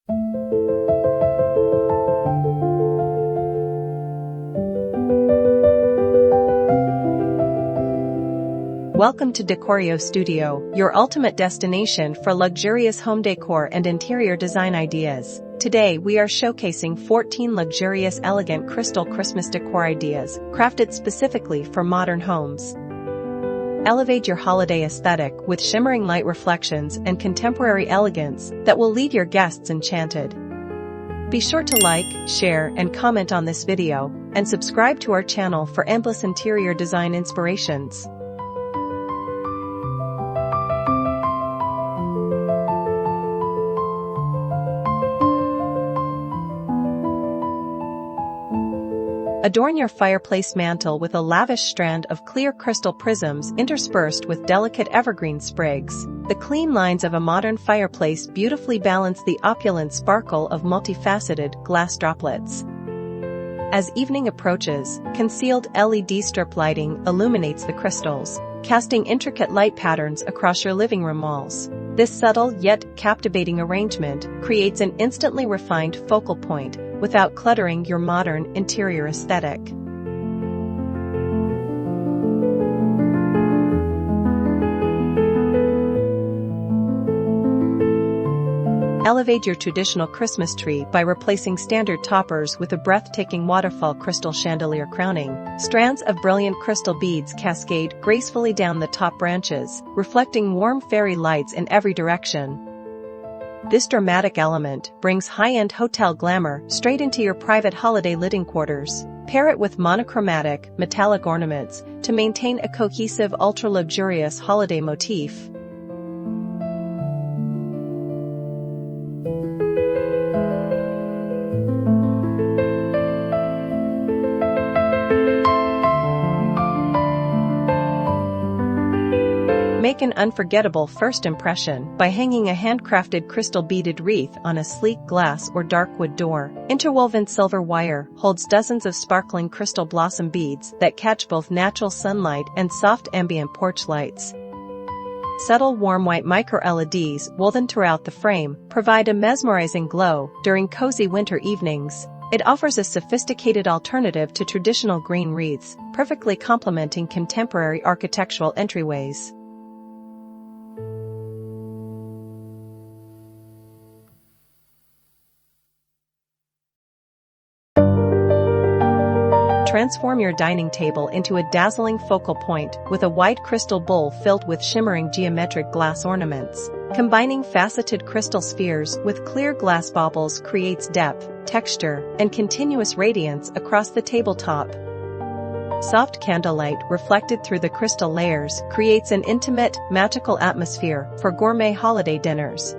Welcome to Decorio Studio, your ultimate destination for luxurious home decor and interior design ideas. Today we are showcasing 14 luxurious elegant crystal Christmas decor ideas, crafted specifically for modern homes. Elevate your holiday aesthetic with shimmering light reflections and contemporary elegance that will leave your guests enchanted. Be sure to like, share, and comment on this video, and subscribe to our channel for endless interior design inspirations. Adorn your fireplace mantle with a lavish strand of clear crystal prisms interspersed with delicate evergreen sprigs. The clean lines of a modern fireplace beautifully balance the opulent sparkle of multifaceted glass droplets. As evening approaches, concealed LED strip lighting illuminates the crystals, casting intricate light patterns across your living room walls. This subtle yet captivating arrangement creates an instantly refined focal point without cluttering your modern interior aesthetic. Elevate your traditional Christmas tree by replacing standard toppers with a breathtaking waterfall crystal chandelier crowning. Strands of brilliant crystal beads cascade gracefully down the top branches, reflecting warm fairy lights in every direction. This dramatic element brings high-end hotel glamour straight into your private holiday living quarters. Pair it with monochromatic, metallic ornaments to maintain a cohesive ultra-luxurious holiday motif. Make an unforgettable first impression by hanging a handcrafted crystal beaded wreath on a sleek glass or dark wood door. Interwoven silver wire holds dozens of sparkling crystal blossom beads that catch both natural sunlight and soft ambient porch lights. Subtle warm white micro-LEDs woven throughout the frame provide a mesmerizing glow during cozy winter evenings. It offers a sophisticated alternative to traditional green wreaths, perfectly complementing contemporary architectural entryways. Transform your dining table into a dazzling focal point with a white crystal bowl filled with shimmering geometric glass ornaments. Combining faceted crystal spheres with clear glass baubles creates depth, texture, and continuous radiance across the tabletop. Soft candlelight reflected through the crystal layers creates an intimate, magical atmosphere for gourmet holiday dinners.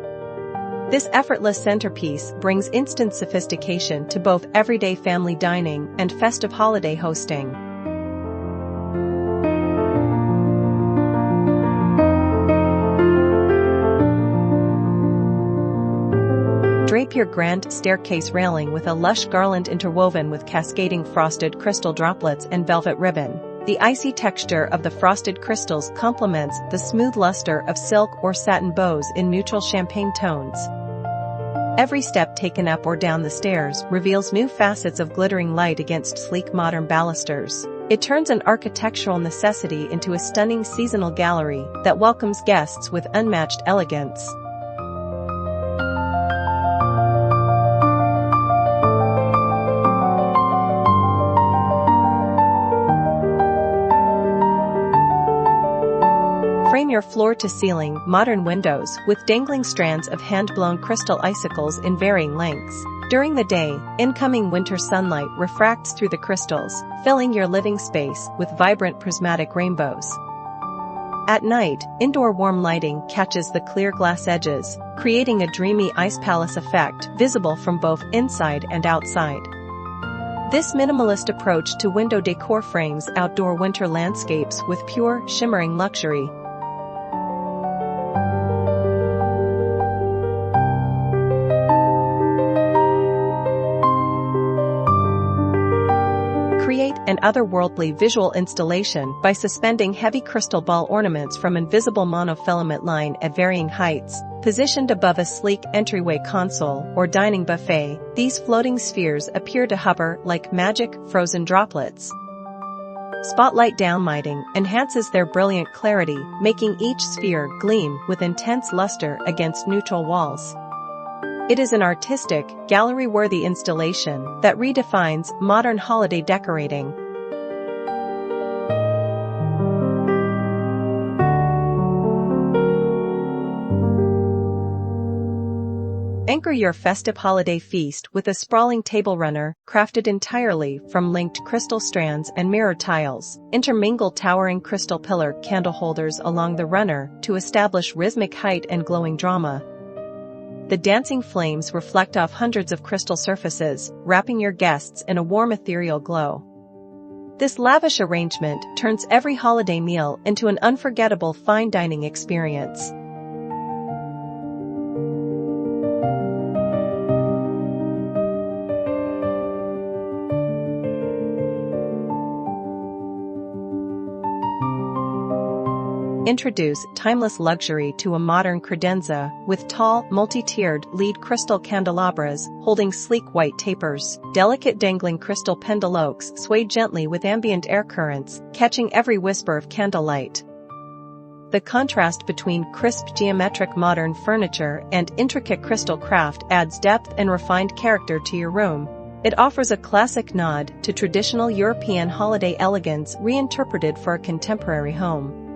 This effortless centerpiece brings instant sophistication to both everyday family dining and festive holiday hosting. Drape your grand staircase railing with a lush garland interwoven with cascading frosted crystal droplets and velvet ribbon. The icy texture of the frosted crystals complements the smooth luster of silk or satin bows in neutral champagne tones. Every step taken up or down the stairs reveals new facets of glittering light against sleek modern balusters. It turns an architectural necessity into a stunning seasonal gallery that welcomes guests with unmatched elegance. Frame your floor-to-ceiling modern windows with dangling strands of hand-blown crystal icicles in varying lengths. During the day, incoming winter sunlight refracts through the crystals, filling your living space with vibrant prismatic rainbows. At night, indoor warm lighting catches the clear glass edges, creating a dreamy ice palace effect visible from both inside and outside. This minimalist approach to window decor frames outdoor winter landscapes with pure, shimmering luxury. and otherworldly visual installation by suspending heavy crystal ball ornaments from invisible monofilament line at varying heights. Positioned above a sleek entryway console or dining buffet, these floating spheres appear to hover like magic frozen droplets. Spotlight downlighting enhances their brilliant clarity, making each sphere gleam with intense luster against neutral walls. It is an artistic, gallery-worthy installation that redefines modern holiday decorating. Anchor your festive holiday feast with a sprawling table runner, crafted entirely from linked crystal strands and mirror tiles. Intermingle towering crystal pillar candle holders along the runner to establish rhythmic height and glowing drama. The dancing flames reflect off hundreds of crystal surfaces, wrapping your guests in a warm ethereal glow. This lavish arrangement turns every holiday meal into an unforgettable fine dining experience. Introduce timeless luxury to a modern credenza with tall, multi-tiered lead crystal candelabras holding sleek white tapers. Delicate dangling crystal penduloques sway gently with ambient air currents, catching every whisper of candlelight. The contrast between crisp geometric modern furniture and intricate crystal craft adds depth and refined character to your room. It offers a classic nod to traditional European holiday elegance reinterpreted for a contemporary home.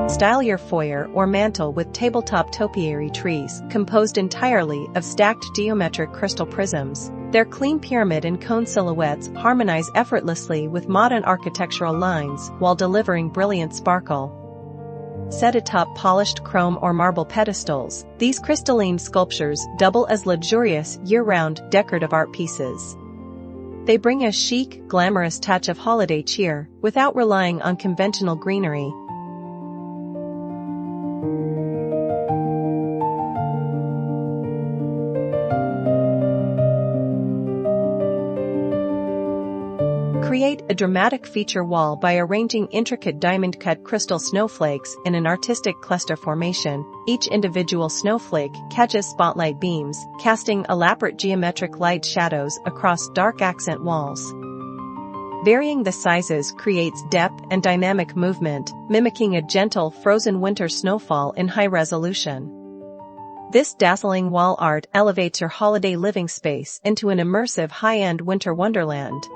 Style your foyer or mantle with tabletop topiary trees composed entirely of stacked geometric crystal prisms. Their clean pyramid and cone silhouettes harmonize effortlessly with modern architectural lines while delivering brilliant sparkle. Set atop polished chrome or marble pedestals, these crystalline sculptures double as luxurious year-round decorative art pieces. They bring a chic, glamorous touch of holiday cheer without relying on conventional greenery. Create a dramatic feature wall by arranging intricate diamond-cut crystal snowflakes in an artistic cluster formation. Each individual snowflake catches spotlight beams, casting elaborate geometric light shadows across dark accent walls. Varying the sizes creates depth and dynamic movement, mimicking a gentle frozen winter snowfall in high resolution. This dazzling wall art elevates your holiday living space into an immersive high-end winter wonderland.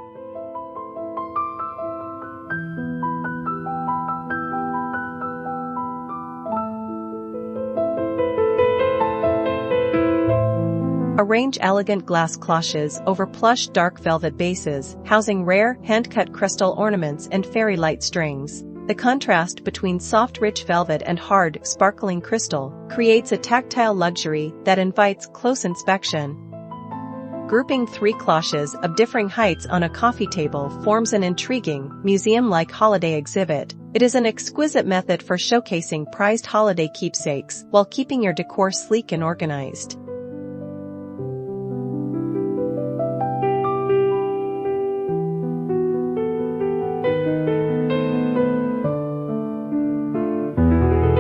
Arrange elegant glass cloches over plush dark velvet bases, housing rare, hand-cut crystal ornaments and fairy light strings. The contrast between soft rich velvet and hard, sparkling crystal creates a tactile luxury that invites close inspection. Grouping 3 cloches of differing heights on a coffee table forms an intriguing, museum-like holiday exhibit. It is an exquisite method for showcasing prized holiday keepsakes while keeping your decor sleek and organized.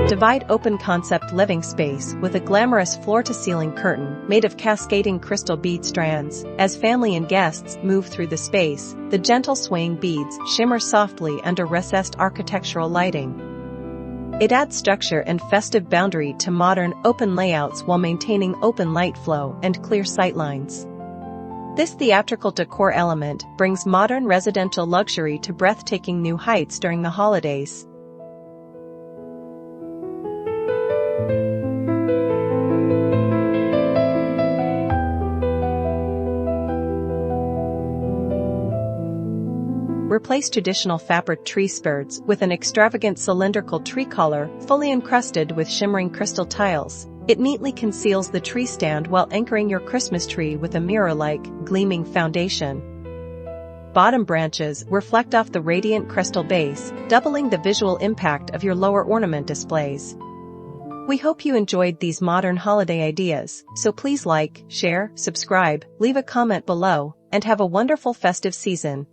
Divide open-concept living space with a glamorous floor-to-ceiling curtain made of cascading crystal bead strands. As family and guests move through the space, the gentle swaying beads shimmer softly under recessed architectural lighting. It adds structure and festive boundary to modern, open layouts while maintaining open light flow and clear sightlines. This theatrical decor element brings modern residential luxury to breathtaking new heights during the holidays. Replace traditional fabric tree skirts with an extravagant cylindrical tree collar fully encrusted with shimmering crystal tiles. It neatly conceals the tree stand while anchoring your Christmas tree with a mirror-like, gleaming foundation. bottom branches reflect off the radiant crystal base, doubling the visual impact of your lower ornament displays. We hope you enjoyed these modern holiday ideas, so please like, share, subscribe, leave a comment below, and have a wonderful festive season.